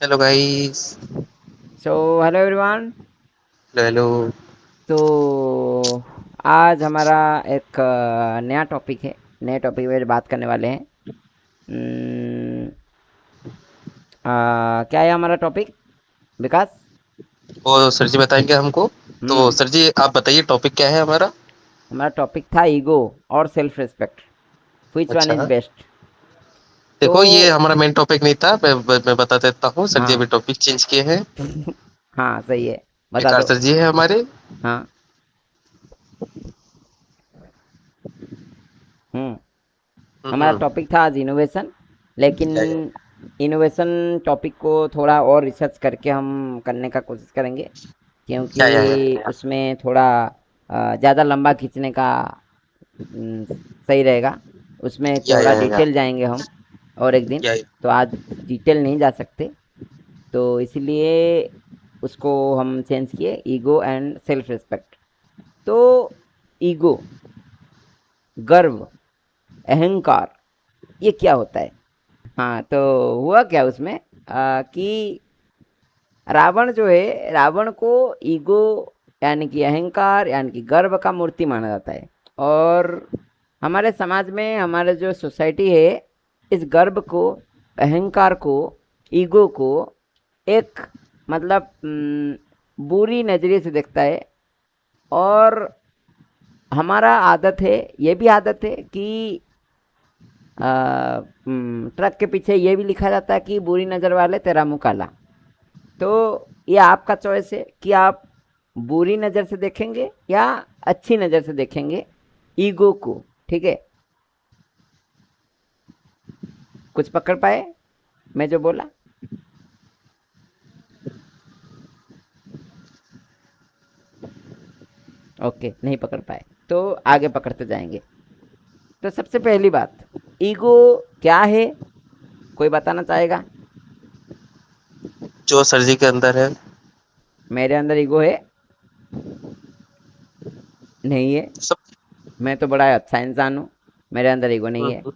Hello guys. So hello everyone. Hello hello. तो आज हमारा एक नया टॉपिक है। नए टॉपिक पे बात करने वाले हैं। क्या है हमारा टॉपिक, विकास? वो सर जी बताएंगे हमको। तो हम्म सर जी आप बताइए टॉपिक क्या है हमारा। हमारा टॉपिक था ईगो और self respect, which one is अच्छा, बेस्ट। तो देखो ये हमारा मेन टॉपिक नहीं था। मैं बता देता हूँ, सर जी हाँ। अभी टॉपिक चेंज किए हैं। हाँ सही है, बता विकास दो। सर जी है हमारे। हाँ। हम्म हमारा हम्म। टॉपिक था आज इनोवेशन, लेकिन या, या, इनोवेशन टॉपिक को थोड़ा और रिसर्च करके हम करने का कोशिश करेंगे, क्योंकि या, उसमें थोड़ा ज़्यादा लंबा खींचने का सही रहेगा। उसमें थोड़ा या, डिटेल जाएंगे हम और एक दिन। या, तो आज डिटेल नहीं जा सकते, तो इसलिए उसको हम चेंज किए, ईगो एंड सेल्फ रिस्पेक्ट। तो ईगो, गर्व, अहंकार, ये क्या होता है? हाँ, तो हुआ क्या उसमें कि रावण जो है, रावण को ईगो यानी कि अहंकार यानी कि गर्व का मूर्ति माना जाता है। और हमारे समाज में, हमारे जो सोसाइटी है, इस गर्व को, अहंकार को, ईगो को एक मतलब बुरी नजरिए से देखता है। और हमारा आदत है, ये भी आदत है कि ट्रक के पीछे ये भी लिखा जाता है कि बुरी नजर वाले तेरा मुंह काला। तो ये आपका चॉइस है कि आप बुरी नजर से देखेंगे या अच्छी नजर से देखेंगे ईगो को। ठीक है, कुछ पकड़ पाए मैं जो बोला? ओके, नहीं पकड़ पाए तो आगे पकड़ते जाएंगे। तो सबसे पहली बात, ईगो क्या है? कोई बताना चाहेगा? जो सर जी के अंदर है। मेरे अंदर ईगो है? नहीं है। सब। मैं तो बड़ा अच्छा इंसान हूँ, मेरे अंदर ईगो नहीं है। हम्म।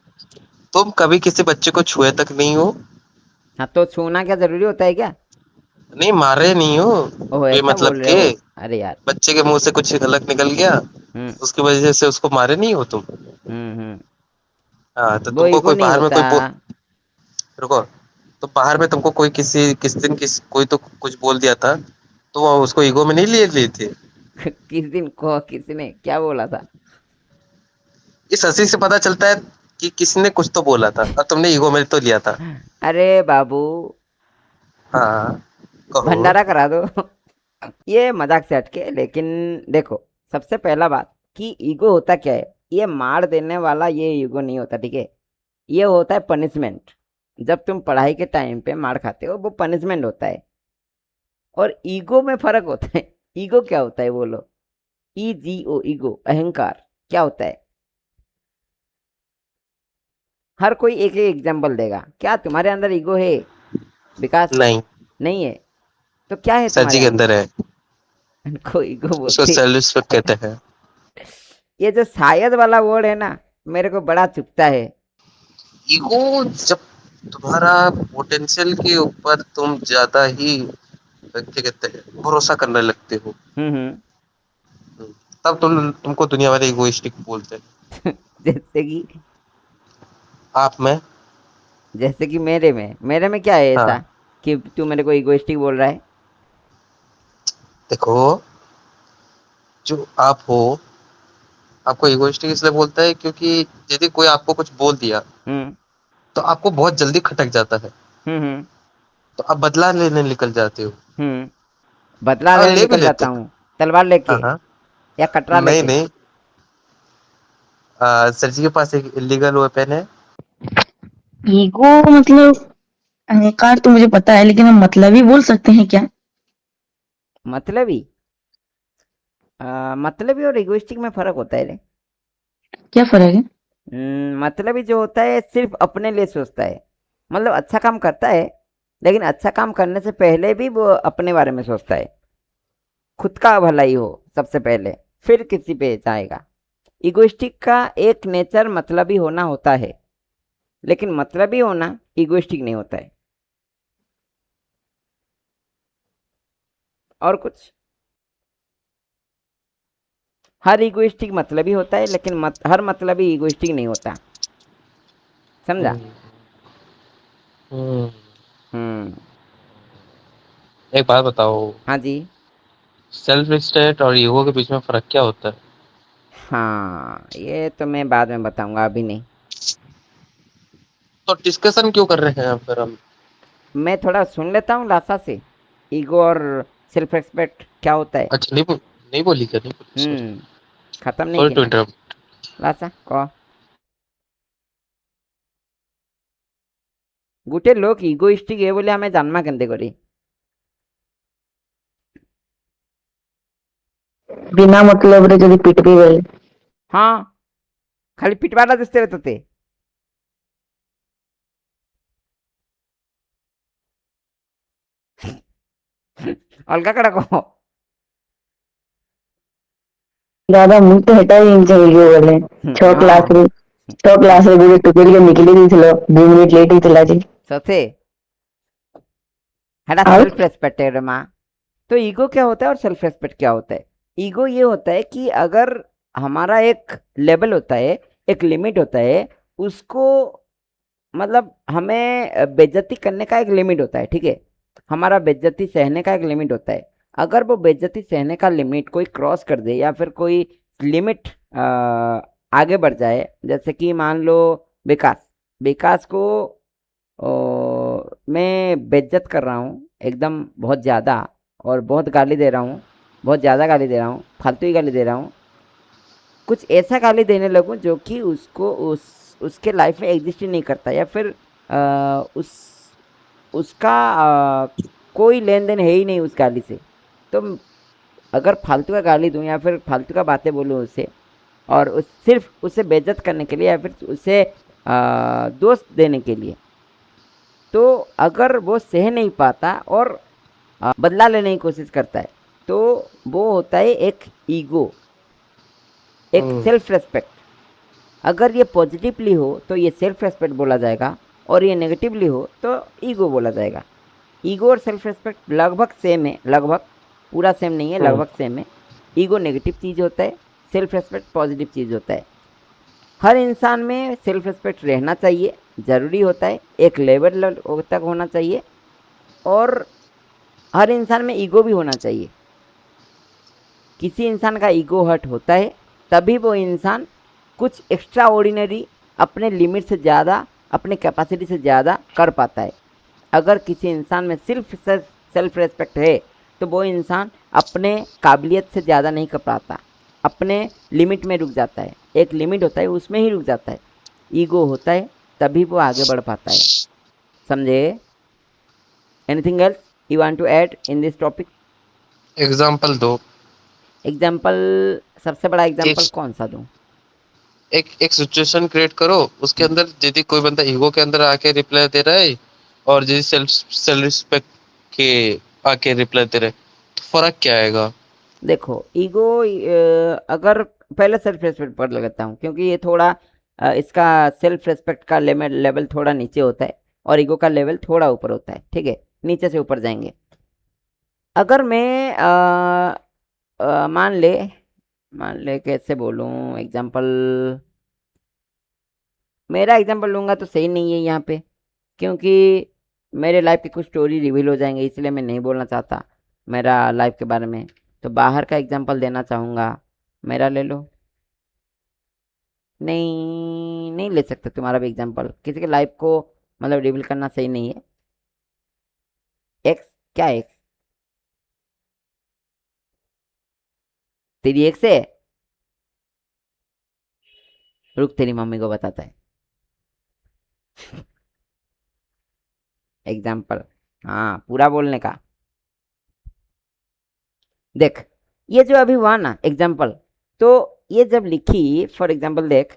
तुम कभी किसी बच्चे को छुए तक नहीं हो। हाँ, तो छूना क्या जरूरी होता है क्या? नहीं मारे नहीं हो। ओह, ऐसा बेमतलब बोल रहे के। हो? अरे यार। बच्चे के मुंह से कुछ गलत निकल गया, हम्म उसकी वजह से उसको मारे नहीं हो तुम। हम्म। हाँ तो वो तुमको ईगो कोई नहीं बाहर में होता। रुको। तो बाहर में तुमको कोई किस दिन कोई तो कुछ बोल दिया था, तो वो उसको ईगो में नहीं लिए लिए थे। किस दिन को किसी ने क्या बोला था? इस हंसी से पता चलता है कि किसने कुछ तो बोला था और तुमने ईगो में तो लिया था। अरे बाबू, हाँ, कहो। भंडारा करा दो। ये मजाक से हटके, लेकिन देखो, सबसे पहला बात कि ईगो होता क्या है। ये मार देने वाला ये ईगो नहीं होता, ठीक है? ये होता है पनिशमेंट। जब तुम पढ़ाई के टाइम पे मार खाते हो, वो पनिशमेंट होता है। और ईगो में फर्क होता है। ईगो क्या होता है बोलो? ई जी ओ, ईगो, अहंकार क्या होता है? हर कोई एक एक एग्जाम्पल देगा। क्या तुम्हारे अंदर ईगो है, विकास? नहीं, नहीं है? तो क्या है सर तुम्हारे जी के अंदर अंदर? है। इनको ईगो उसको बोलते सेल्फ रिस्पेक्ट कहते हैं। ये जो शायद वाला वर्ड है ना, मेरे को बड़ा चुभता है। ईगो जब तुम्हारा पोटेंशियल के ऊपर तुम ज्यादा ही क्या कहते हैं भरोसा करने लगते हो, हम्म। तब तुमको दुनिया वाले इगोइस्टिक बोलते हैं। जैसे कि, आप में। मेरे में क्या है ऐसा हाँ, कि तू मेरे को इगोइस्टिक बोल रहा है? देखो जो आप हो, आपको इगोइस्टिक इसलिए बोलता है क्योंकि यदि कोई आपको कुछ बोल दिया हम्म तो आपको बहुत जल्दी खटक जाता है, हम्म। तो आप बदला लेने निकल जाते हो बदला और लेने ले भी निकल लेते जाता हो। हूँ, तलवार हाँ लेके हाँ। या कटरा नहीं लेके? नहीं। सर जी के पास एक इलीगल वेपन है। ईगो मतलब अहंकार तो मुझे पता है, लेकिन हम मतलब ही बोल सकते हैं क्या? मतलबी? मतलबी और इगोइस्टिक में फर्क होता है रे। क्या फर्क है? मतलबी जो होता है सिर्फ अपने लिए सोचता है। मतलब अच्छा काम करता है, लेकिन अच्छा काम करने से पहले भी वो अपने बारे में सोचता है। खुद का भलाई हो सबसे पहले, फिर किसी पे जाएगा। इगोइस्टिक का एक नेचर मतलबी होना होता है, लेकिन मतलबी होना इगोइस्टिक नहीं होता है। और कुछ? हर इगोइस्टिक मतलब ही होता है, लेकिन हर मतलब ही इगोइस्टिक नहीं होता। समझा? हम्म, हम्म। हम्म। एक बात बताओ, हाँ जी। सेल्फ रिस्पेक्ट और ईगो के बीच में फर्क क्या होता है? हाँ, ये तो मैं बाद में बताऊंगा, अभी नहीं। तो डिस्कशन क्यों कर रहे हैं फिर हम? मैं थोड़ा सुन लेता हूँ लासा से, ईगो और सेल्फ रेस्पेक्ट क्या होता है। अच्छा, नहीं बोली क्या? नहीं बोली, सॉरी। हम्म। खत्म नहीं सॉरी की टू ना? इंटरप्ट। लासा कह। गुटे लोग इगोइस्टिक है बोले हमें जानमा केंते करी? बिना मतलब रे जदि पिटबी बेले। हाँ, खाली पिटवाला दिसते तोते। अलगा कड़ा कहो। दादा मुझ तो हेटा ही चाहिए बोले। छो क्लास हाँ। रे छो क्लास रे गुटे टुकेल के निकली दी थलो 2 मिनट लेट ही थला जी। सथे हेडा और सेल्फ रेस्पेक्ट है रे माँ। तो ईगो क्या होता है और सेल्फ रेस्पेक्ट क्या होता है? ईगो ये होता है कि अगर हमारा एक लेवल होता है, एक लिमिट होता है, उसको मतलब हमें बेइज्जती करने का एक लिमिट होता है, ठीक है? हमारा बेइज्जती सहने का एक लिमिट होता है। अगर वो बेइज्जती सहने का लिमिट कोई क्रॉस कर दे या फिर कोई लिमिट आगे बढ़ जाए, जैसे कि मान लो विकास विकास को मैं बेइज्जत कर रहा हूँ एकदम बहुत ज़्यादा, और बहुत गाली दे रहा हूँ, बहुत ज़्यादा गाली दे रहा हूँ, फालतू ही गाली दे रहा हूँ, कुछ ऐसा गाली देने लगूं जो कि उसको उसके लाइफ में एग्जिस्ट ही नहीं करता, या फिर उस उसका कोई लेन देन है ही नहीं उस गाली से। तो अगर फालतू का गाली दूं या फिर फालतू का बातें बोलूं उससे, और सिर्फ उसे बेइज्जत करने के लिए या फिर उसे दोस्त देने के लिए, तो अगर वो सह नहीं पाता और बदला लेने की कोशिश करता है, तो वो होता है एक ईगो, एक हम्म, सेल्फ रेस्पेक्ट। अगर ये पॉजिटिवली हो तो ये सेल्फ रेस्पेक्ट बोला जाएगा, और ये नेगेटिवली हो तो ईगो बोला जाएगा। ईगो और सेल्फ रेस्पेक्ट लगभग सेम है, लगभग, पूरा सेम नहीं है, हम्म, लगभग सेम है। ईगो नेगेटिव चीज़ होता है, सेल्फ रेस्पेक्ट पॉजिटिव चीज़ होता है। हर इंसान में सेल्फ रेस्पेक्ट रहना चाहिए, ज़रूरी होता है, एक लेवल तक होना चाहिए। और हर इंसान में ईगो भी होना चाहिए। किसी इंसान का ईगो हर्ट होता है, तभी वो इंसान कुछ एक्स्ट्रा ऑर्डिनरी अपने लिमिट से ज़्यादा, अपने कैपेसिटी से ज़्यादा कर पाता है। अगर किसी इंसान में सिर्फ सेल्फ रेस्पेक्ट है, तो वो इंसान अपने काबिलियत से ज़्यादा नहीं कर पाता, अपने लिमिट में रुक जाता है, एक लिमिट होता है उसमें ही रुक जाता है। ईगो होता है तभी वो आगे बढ़ पाता है। समझे? Anything else you want to add in this topic? Example दो। एग्जाम्पल? सबसे बड़ा एक एग्जाम्पल कौन सा दूं? एक एक सिचुएशन क्रिएट करो, उसके अंदर यदि कोई बंदा ईगो के अंदर आके रिप्लाई दे रहा है और यदि सेल्फ सेल्फ रिस्पेक्ट के आके रिप्लाई दे रहा है, तो फर्क क्या आएगा? देखो, ईगो अगर पहले सेल्फ रेस्पेक्ट पर लगाता हूँ, क्योंकि ये थोड़ा इसका सेल्फ रेस्पेक्ट का लेवल थोड़ा नीचे होता है, और ईगो का लेवल थोड़ा ऊपर होता है, ठीक है? नीचे से ऊपर जाएंगे। अगर मैं मान ले कैसे बोलूँ एग्जाम्पल, मेरा एग्जाम्पल लूंगा तो सही नहीं है यहाँ पे, क्योंकि मेरे लाइफ की कुछ स्टोरी रिवील हो जाएंगे, इसलिए मैं नहीं बोलना चाहता मेरा लाइफ के बारे में। तो बाहर का एग्जाम्पल देना चाहूँगा, मेरा ले लो। नहीं, नहीं ले सकते तुम्हारा भी एग्जाम्पल, किसी के लाइफ को मतलब रिवील करना सही नहीं है। एक्स? क्या एक्स? तेरी एक्स है? रुक, तेरी मम्मी को बताता है एग्जाम्पल। हाँ, पूरा बोलने का। देख, ये जो अभी हुआ ना एग्जाम्पल, तो ये जब लिखी फॉर एग्जाम्पल, देख,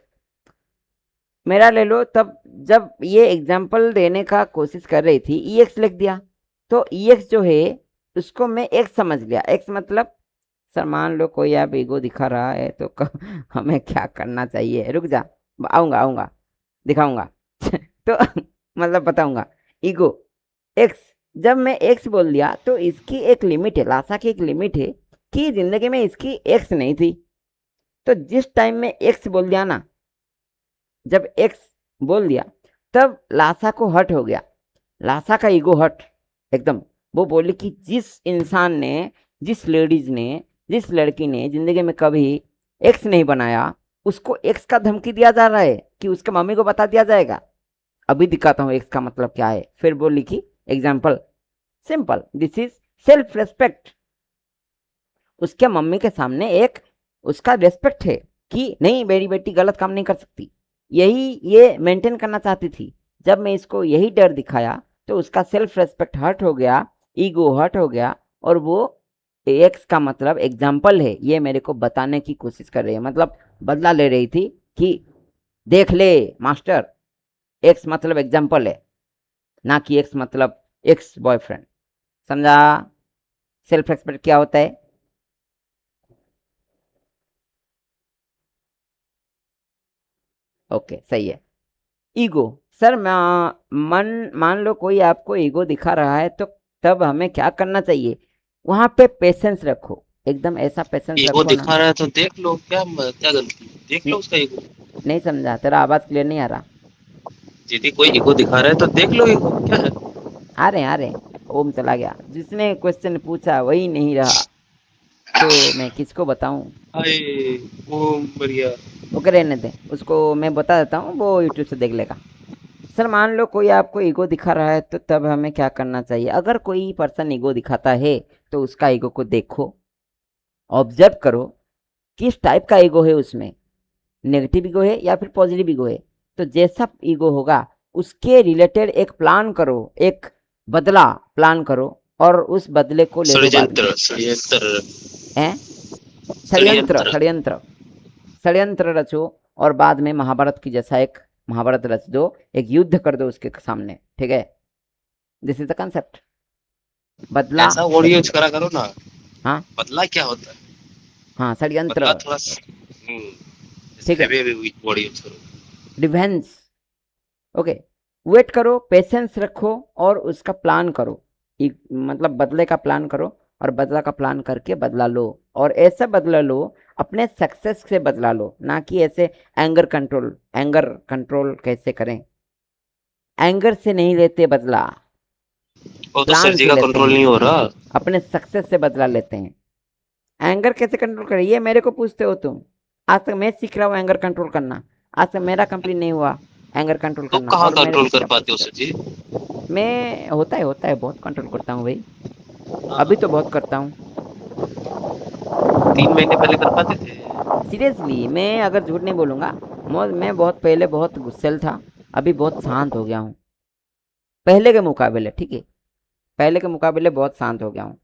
मेरा ले लो, तब जब ये एग्जाम्पल देने का कोशिश कर रही थी ई एक्स लिख दिया, तो ई एक्स जो है उसको मैं एक्स समझ लिया। एक्स मतलब, सर मान लो कोई आप ईगो दिखा रहा है तो हमें क्या करना चाहिए? रुक जा, आऊंगा आऊंगा, दिखाऊंगा तो मतलब बताऊंगा। ईगो एक्स जब मैं एक्स बोल दिया तो इसकी एक लिमिट है, लासा की एक लिमिट है कि जिंदगी में इसकी एक्स नहीं थी। तो जिस टाइम में एक्स बोल दिया ना, जब एक्स बोल दिया तब लासा को हट हो गया, लासा का ईगो हट एकदम। वो बोली कि जिस इंसान ने, जिस लेडीज ने, जिस लड़की ने जिंदगी में कभी एक्स नहीं बनाया, उसको एक्स का धमकी दिया जा रहा है कि उसके मम्मी को बता दिया जाएगा। अभी दिखाता हूँ एक्स का मतलब क्या है। फिर बोली कि example simple, this is self respect. उसके मम्मी के सामने एक उसका रेस्पेक्ट है कि नहीं, मेरी बेटी गलत काम नहीं कर सकती, यही ये मेंटेन करना चाहती थी। जब मैं इसको यही डर दिखाया तो उसका सेल्फ रेस्पेक्ट हर्ट हो गया, ईगो हर्ट हो गया, और वो एक्स का मतलब एग्जाम्पल है, ये मेरे को बताने की कोशिश कर रही है, मतलब बदला ले रही थी कि देख ले मास्टर, एक्स मतलब एग्जाम्पल है, ना कि एक्स मतलब एक्स बॉयफ्रेंड। समझा सेल्फ रेस्पेक्ट क्या होता है? ओके सही है। ईगो, सर मन मान लो कोई आपको ईगो दिखा रहा है तो तब हमें क्या करना चाहिए? वहां पे पेशेंस रखो, एकदम ऐसा पेशेंस ईगो रखो ना। दिखा रहा है तो देख लो, क्या गलती है? देख लो नहीं, उसका ईगो। नहीं समझा, तेरा आवाज क्लियर नहीं आ रहा। यदि कोई ईगो दिखा रहा है तो देख लो ईगो क्या है। आ रहे आ रहे। ओम चला गया, जिसने क्वेश्चन पूछा वही नहीं रहा, तो मैं किसको बताऊं? हाय, वो बढ़िया। ओके रहने दे, उसको मैं बता देता हूँ, वो यूट्यूब से देख लेगा। सर मान लो कोई आपको ईगो दिखा रहा है तो तब हमें क्या करना चाहिए? अगर कोई पर्सन ईगो दिखाता है तो उसका ईगो को देखो, ऑब्जर्व करो किस टाइप का ईगो है उसमें, नेगेटिव ईगो है या फिर पॉजिटिव ईगो है। तो जैसा ईगो होगा उसके रिलेटेड एक प्लान करो, एक बदला प्लान करो, और उस बदले को ले लो बाद में। षड्यंत्र षड्यंत्र हैं? षड्यंत्र, षड्यंत्र। षड्यंत्र, षड्यंत्र रचो, और बाद में महाभारत की जैसा एक महाभारत रच दो, एक युद्ध कर दो उसके सामने, ठीक है? दिस इज द कंसेप्ट, बदला। ऐसा वर्ड यूज करा करो ना। हाँ, बदला क्या होता है? हाँ षड्यंत्र, बदला थोड़ा ठीक है, हैवी हैवी वर्ड यूज करो। रिवेंज। ओके, वेट करो, पेशेंस रखो, और उसका प्लान करो, मतलब बदले का प्लान करो, और बदला का प्लान करके बदला लो। और ऐसा बदला लो, अपने सक्सेस से बदला लो, ना कि ऐसे एंगर कंट्रोल। एंगर कंट्रोल कैसे करें? एंगर से नहीं लेते बदला, वो तो सर प्लान जी से का लेते कंट्रोल हैं, नहीं हो रहा। अपने सक्सेस से बदला लेते हैं। एंगर कैसे कंट्रोल करें, ये मेरे को पूछते हो तुम? आज तक मैं सीख रहा हूँ एंगर कंट्रोल करना, आज तक मेरा कंप्लीट नहीं हुआ एंगर कंट्रोल तो करना, कहाँ और मेरे को कंट्रोल कर क्या पाते हो पूछते सर हो? जी? मैं होता है बहुत कंट्रोल करता हूँ भाई, अभी तो हाँ, बहुत करता हूँ। 3 महीने पहले कर पाते थे। सीरियसली मैं अगर झूठ नहीं बोलूंगा, मैं बहुत पहले बहुत गुस्सेल था, अभी बहुत शांत हो गया हूँ, पहले के मुकाबले, ठीक है? पहले के मुकाबले बहुत शांत हो गया हूँ,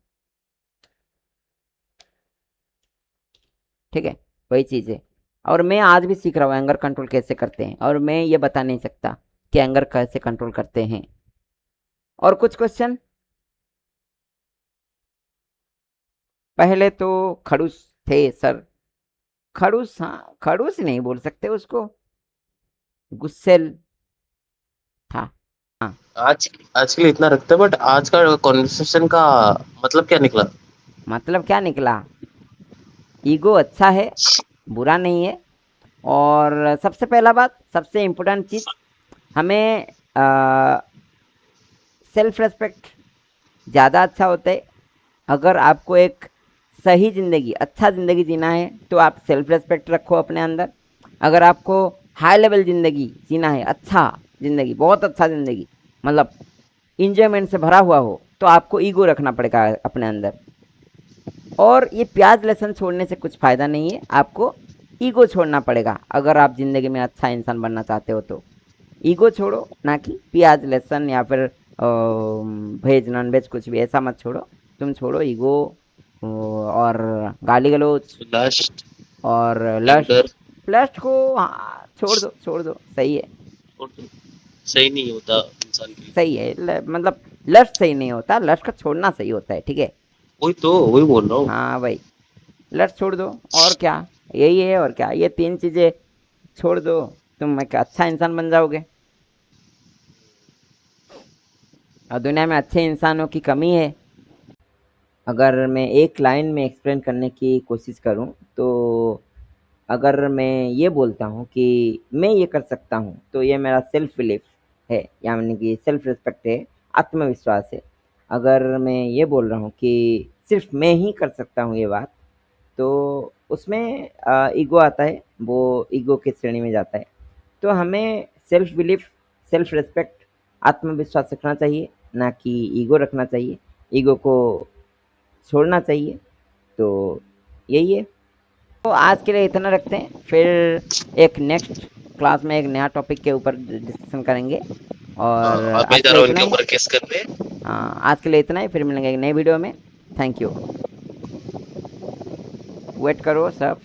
ठीक है? वही चीज़ है। और मैं आज भी सीख रहा हूँ एंगर कंट्रोल कैसे करते हैं, और मैं ये बता नहीं सकता कि एंगर कैसे कंट्रोल करते हैं। और कुछ क्वेश्चन? पहले तो खड़ूस थे सर, खड़ूस, हाँ खड़ूस नहीं बोल सकते उसको, गुस्सेल था। हाँ, आज आज के लिए इतना रखते हैं, बट आज का कॉन्वर्सेशन का मतलब क्या निकला? मतलब क्या निकला? ईगो अच्छा है, बुरा नहीं है। और सबसे पहला बात, सबसे इम्पोर्टेंट चीज़, हमें सेल्फ रेस्पेक्ट ज़्यादा अच्छा होता है। अगर आपको एक सही ज़िंदगी, अच्छा ज़िंदगी जीना है तो आप सेल्फ रेस्पेक्ट रखो अपने अंदर। अगर आपको हाई लेवल ज़िंदगी जीना है, अच्छा ज़िंदगी, बहुत अच्छा ज़िंदगी, मतलब इंजॉयमेंट से भरा हुआ हो, तो आपको ईगो रखना पड़ेगा अपने अंदर। और ये प्याज लहसुन छोड़ने से कुछ फ़ायदा नहीं है, आपको ईगो छोड़ना पड़ेगा अगर आप ज़िंदगी में अच्छा इंसान बनना चाहते हो तो। ईगो छोड़ो, ना कि प्याज लहसुन या फिर वेज नॉन वेज कुछ भी ऐसा मत छोड़ो। तुम छोड़ो ईगो, और गाली गलौज, लास्ट और एंगर। लस्ट। लस्ट को हाँ, छोड़ दो छोड़ दो, सही है। सही नहीं होता इंसान के लिए। सही है, मतलब लस्ट सही नहीं होता, लस्ट का छोड़ना सही होता है, ठीक है? वही बोल रहा हूँ। हाँ भाई, लस्ट छोड़ दो, और क्या, यही है, और क्या, ये तीन चीज़ें छोड़ दो, तुम एक अच्छा इंसान बन जाओगे। और दुनिया में अच्छे इंसानों की कमी है। अगर मैं एक लाइन में एक्सप्लेन करने की कोशिश करूं तो अगर मैं ये बोलता हूँ कि मैं ये कर सकता हूँ तो ये मेरा सेल्फ बिलीफ है, यानी कि सेल्फ रिस्पेक्ट है, आत्मविश्वास है। अगर मैं ये बोल रहा हूँ कि सिर्फ मैं ही कर सकता हूँ ये बात, तो उसमें ईगो आता है, वो ईगो की श्रेणी में जाता है। तो हमें सेल्फ बिलीफ, सेल्फ रिस्पेक्ट, आत्मविश्वास रखना चाहिए, ना कि ईगो रखना चाहिए। ईगो को छोड़ना चाहिए। तो यही है। तो आज के लिए इतना रखते हैं, फिर एक नेक्स्ट क्लास में एक नया टॉपिक के ऊपर डिस्कशन करेंगे। और हाँ, मैं आज जा के रहा लिए हूँ इतना इनके ही। ऊपर केस करने। आज के लिए इतना ही, फिर मिलेंगे एक नई वीडियो में। Thank you. वेट करो सब।